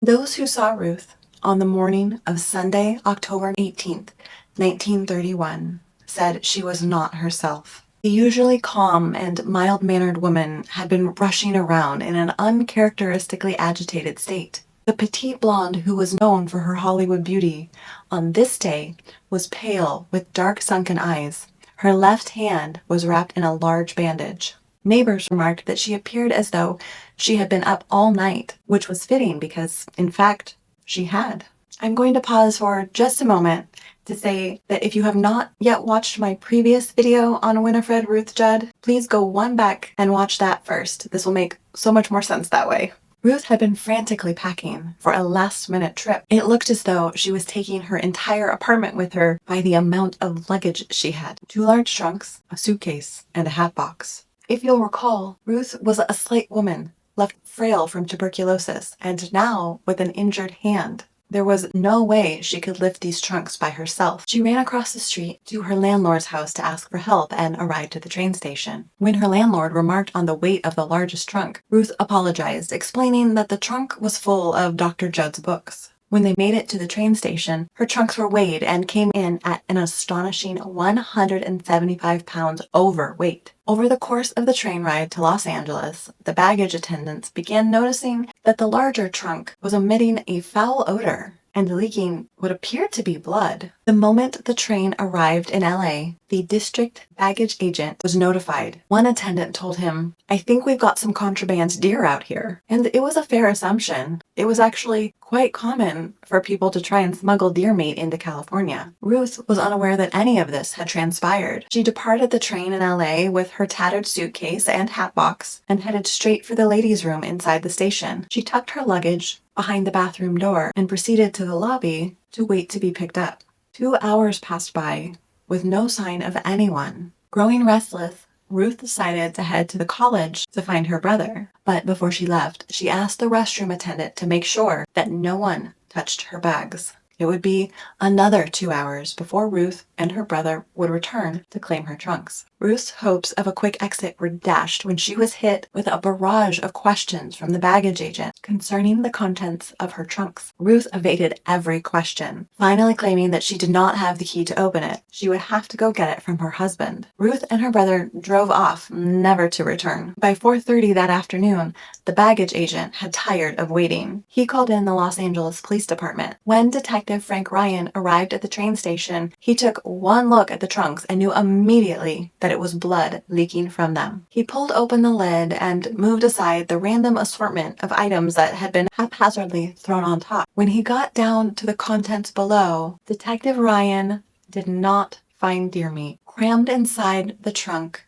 Those who saw Ruth on the morning of Sunday, October 18th, 1931, said she was not herself. The usually calm and mild-mannered woman had been rushing around in an uncharacteristically agitated state. The petite blonde who was known for her Hollywood beauty on this day was pale with dark sunken eyes. Her left hand was wrapped in a large bandage. Neighbors remarked that she appeared as though she had been up all night, which was fitting because, in fact, she had. I'm going to pause for just a moment to say that if you have not yet watched my previous video on Winifred Ruth Judd, please go one back and watch that first. This will make so much more sense that way. Ruth had been frantically packing for a last-minute trip. It looked as though she was taking her entire apartment with her by the amount of luggage she had. 2 large trunks, a suitcase, and a hat box. If you'll recall, Ruth was a slight woman, left frail from tuberculosis, and now with an injured hand. There was no way she could lift these trunks by herself. She ran across the street to her landlord's house to ask for help and arrived at the train station. When her landlord remarked on the weight of the largest trunk, Ruth apologized, explaining that the trunk was full of Dr. Judd's books. When they made it to the train station, her trunks were weighed and came in at an astonishing 175 pounds overweight. Over the course of the train ride to Los Angeles, the baggage attendants began noticing that the larger trunk was emitting a foul odor and leaking what appeared to be blood. The moment the train arrived in LA, the district baggage agent was notified. One attendant told him, "I think we've got some contraband deer out here." And it was a fair assumption. It was actually quite common for people to try and smuggle deer meat into California. Ruth was unaware that any of this had transpired. She departed the train in LA with her tattered suitcase and hat box and headed straight for the ladies' room inside the station. She tucked her luggage behind the bathroom door and proceeded to the lobby to wait to be picked up. 2 hours passed by with no sign of anyone. Growing restless, Ruth decided to head to the college to find her brother. But before she left, she asked the restroom attendant to make sure that no one touched her bags. It would be another 2 hours before Ruth and her brother would return to claim her trunks. Ruth's hopes of a quick exit were dashed when she was hit with a barrage of questions from the baggage agent concerning the contents of her trunks. Ruth evaded every question, finally claiming that she did not have the key to open it. She would have to go get it from her husband. Ruth and her brother drove off, never to return. By 4:30 that afternoon, the baggage agent had tired of waiting. He called in the Los Angeles Police Department. When Detective Frank Ryan arrived at the train station, he took one look at the trunks and knew immediately that it was blood leaking from them. He pulled open the lid and moved aside the random assortment of items that had been haphazardly thrown on top. When he got down to the contents below, Detective Ryan did not find deer meat. Crammed inside the trunk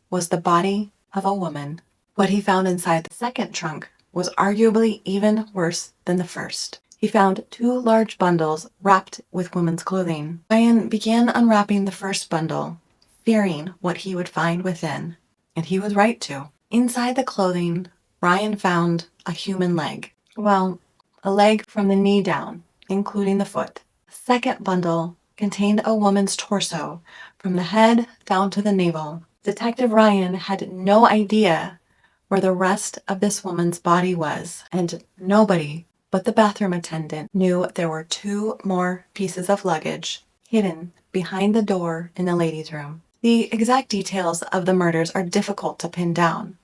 was the body of a woman. What he found inside the second trunk was arguably even worse than the first. He found 2 large bundles wrapped with women's clothing. Ryan began unwrapping the first bundle, fearing what he would find within, and he was right to. Inside the clothing, Ryan found a human leg. Well, a leg from the knee down, including the foot. The second bundle contained a woman's torso, from the head down to the navel. Detective Ryan had no idea where the rest of this woman's body was, and nobody but the bathroom attendant knew there were 2 more pieces of luggage hidden behind the door in the ladies' room. The exact details of the murders are difficult to pin down.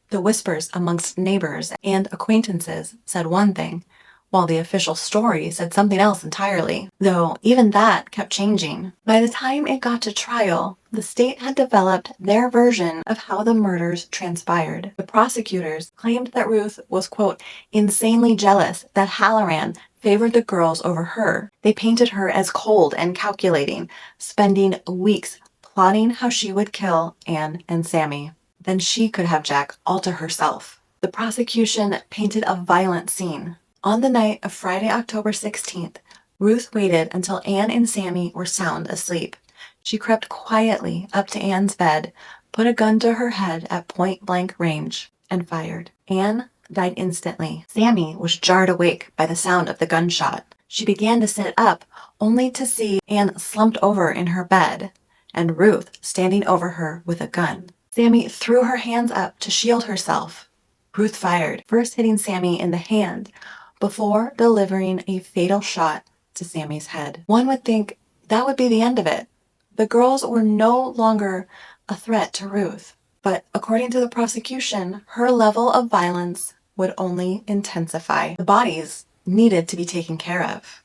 The whispers amongst neighbors and acquaintances said one thing, while the official story said something else entirely, though even that kept changing. By the time it got to trial, the state had developed their version of how the murders transpired. The prosecutors claimed that Ruth was, quote, insanely jealous that Halloran favored the girls over her. They painted her as cold and calculating, spending weeks plotting how she would kill Anne and Sammy. Then she could have Jack all to herself. The prosecution painted a violent scene. On the night of Friday, October 16th, Ruth waited until Anne and Sammy were sound asleep. She crept quietly up to Anne's bed, put a gun to her head at point-blank range, and fired. Anne died instantly. Sammy was jarred awake by the sound of the gunshot. She began to sit up, only to see Anne slumped over in her bed, and Ruth standing over her with a gun. Sammy threw her hands up to shield herself. Ruth fired, first hitting Sammy in the hand, before delivering a fatal shot to Sammy's head. One would think that would be the end of it. The girls were no longer a threat to Ruth, but according to the prosecution, her level of violence would only intensify. The bodies needed to be taken care of.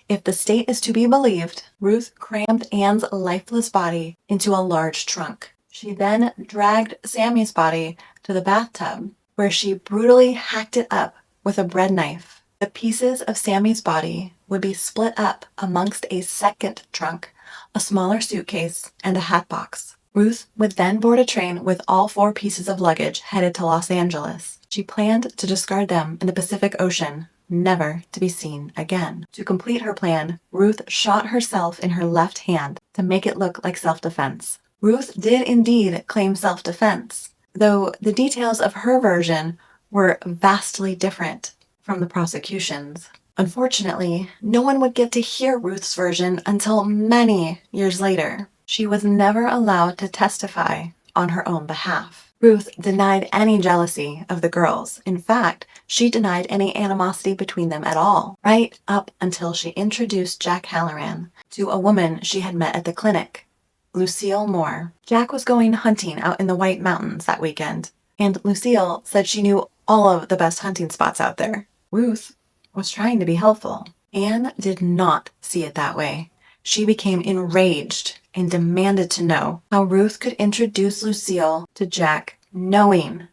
If the state is to be believed, Ruth crammed Anne's lifeless body into a large trunk. She then dragged Sammy's body to the bathtub, where she brutally hacked it up with a bread knife. The pieces of Sammy's body would be split up amongst a second trunk, a smaller suitcase, and a hat box. Ruth would then board a train with all 4 pieces of luggage headed to Los Angeles. She planned to discard them in the Pacific Ocean, never to be seen again. To complete her plan, Ruth shot herself in her left hand to make it look like self-defense. Ruth did indeed claim self-defense, though the details of her version were vastly different from the prosecution's. Unfortunately, no one would get to hear Ruth's version until many years later. She was never allowed to testify on her own behalf. Ruth denied any jealousy of the girls. In fact, she denied any animosity between them at all, right up until she introduced Jack Halloran to a woman she had met at the clinic, Lucille Moore. Jack was going hunting out in the White Mountains that weekend, and Lucille said she knew all of the best hunting spots out there. Ruth was trying to be helpful. Anne did not see it that way. She became enraged and demanded to know how Ruth could introduce Lucille to Jack, knowing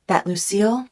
that Lucille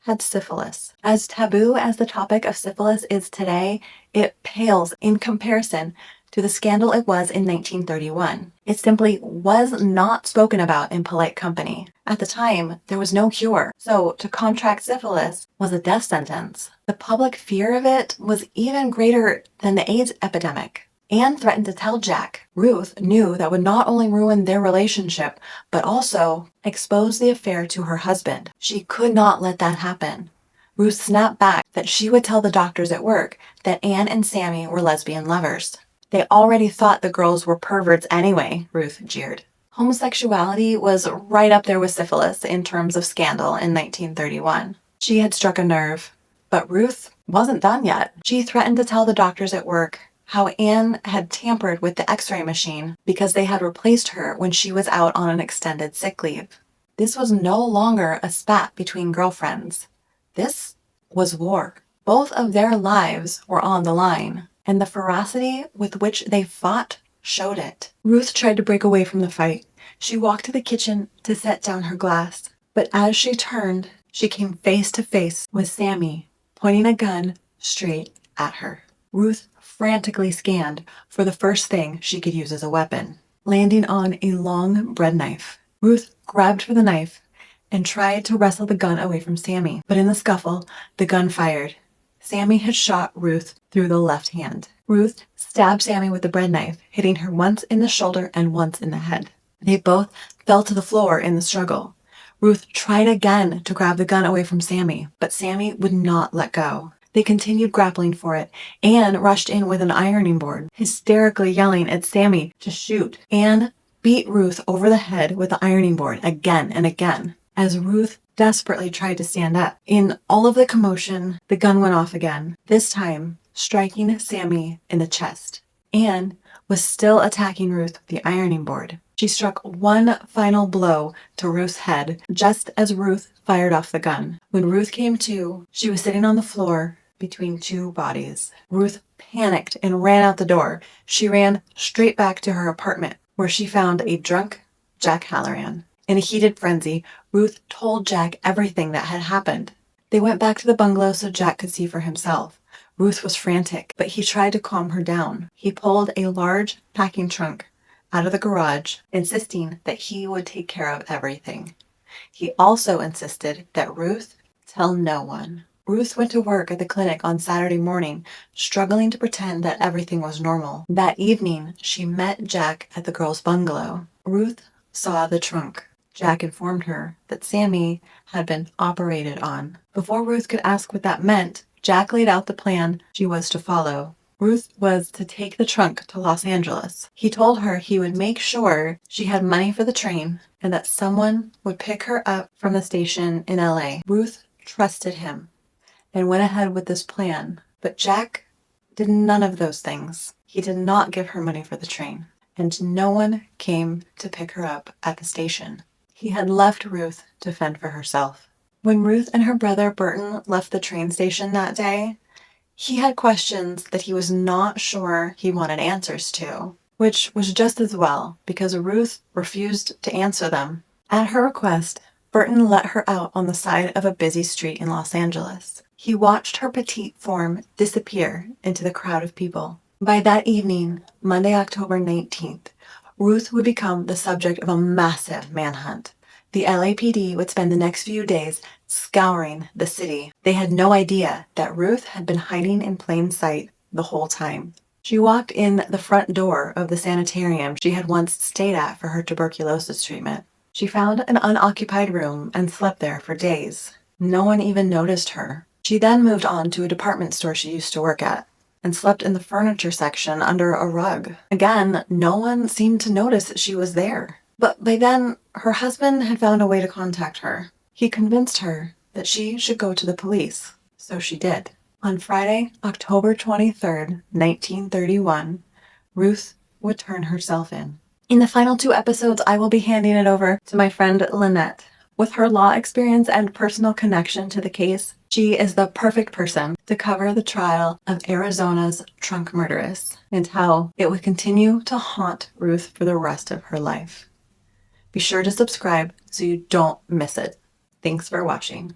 had syphilis. As taboo as the topic of syphilis is today, it pales in comparison to the scandal it was in 1931. It simply was not spoken about in polite company. At the time, there was no cure, so to contract syphilis was a death sentence. The public fear of it was even greater than the AIDS epidemic. Anne threatened to tell Jack. Ruth knew that would not only ruin their relationship, but also expose the affair to her husband. She could not let that happen. Ruth snapped back that she would tell the doctors at work that Anne and Sammy were lesbian lovers. They already thought the girls were perverts anyway, Ruth jeered. Homosexuality was right up there with syphilis in terms of scandal in 1931. She had struck a nerve, but Ruth wasn't done yet. She threatened to tell the doctors at work how Anne had tampered with the x-ray machine because they had replaced her when she was out on an extended sick leave. This was no longer a spat between girlfriends. This was war. Both of their lives were on the line, and the ferocity with which they fought showed it. Ruth tried to break away from the fight. She walked to the kitchen to set down her glass, but as she turned, she came face to face with Sammy, pointing a gun straight at her. Ruth frantically scanned for the first thing she could use as a weapon, landing on a long bread knife. Ruth grabbed for the knife and tried to wrestle the gun away from Sammy, but in the scuffle, the gun fired. Sammy had shot Ruth through the left hand. Ruth stabbed Sammy with the bread knife, hitting her once in the shoulder and once in the head. They both fell to the floor in the struggle. Ruth tried again to grab the gun away from Sammy, but Sammy would not let go. They continued grappling for it. Anne rushed in with an ironing board, hysterically yelling at Sammy to shoot. Anne beat Ruth over the head with the ironing board again and again, as Ruth desperately tried to stand up. In all of the commotion, the gun went off again, this time striking Sammy in the chest. Anne was still attacking Ruth with the ironing board. She struck one final blow to Ruth's head just as Ruth fired off the gun. When Ruth came to, she was sitting on the floor between 2 bodies. Ruth panicked and ran out the door. She ran straight back to her apartment, where she found a drunk Jack Halloran. In a heated frenzy, Ruth told Jack everything that had happened. They went back to the bungalow so Jack could see for himself. Ruth was frantic, but he tried to calm her down. He pulled a large packing trunk out of the garage, insisting that he would take care of everything. He also insisted that Ruth tell no one. Ruth went to work at the clinic on Saturday morning, struggling to pretend that everything was normal. That evening, she met Jack at the girls' bungalow. Ruth saw the trunk. Jack informed her that Sammy had been operated on. Before Ruth could ask what that meant, Jack laid out the plan she was to follow. Ruth was to take the trunk to Los Angeles. He told her he would make sure she had money for the train and that someone would pick her up from the station in LA. Ruth trusted him. and went ahead with this plan. But Jack did none of those things. He did not give her money for the train, and no one came to pick her up at the station. He had left Ruth to fend for herself. When Ruth and her brother Burton left the train station that day, he had questions that he was not sure he wanted answers to, which was just as well because Ruth refused to answer them. At her request, Burton let her out on the side of a busy street in Los Angeles. He watched her petite form disappear into the crowd of people. By that evening, Monday, October 19th, Ruth would become the subject of a massive manhunt. The LAPD would spend the next few days scouring the city. They had no idea that Ruth had been hiding in plain sight the whole time. She walked in the front door of the sanitarium she had once stayed at for her tuberculosis treatment. She found an unoccupied room and slept there for days. No one even noticed her. She then moved on to a department store she used to work at and slept in the furniture section under a rug. Again, no one seemed to notice that she was there. But by then, her husband had found a way to contact her. He convinced her that she should go to the police, so she did. On Friday, October 23rd, 1931, Ruth would turn herself in. In the final 2 episodes, I will be handing it over to my friend Lynette. With her law experience and personal connection to the case, she is the perfect person to cover the trial of Arizona's trunk murderess and how it would continue to haunt Ruth for the rest of her life. Be sure to subscribe so you don't miss it. Thanks for watching.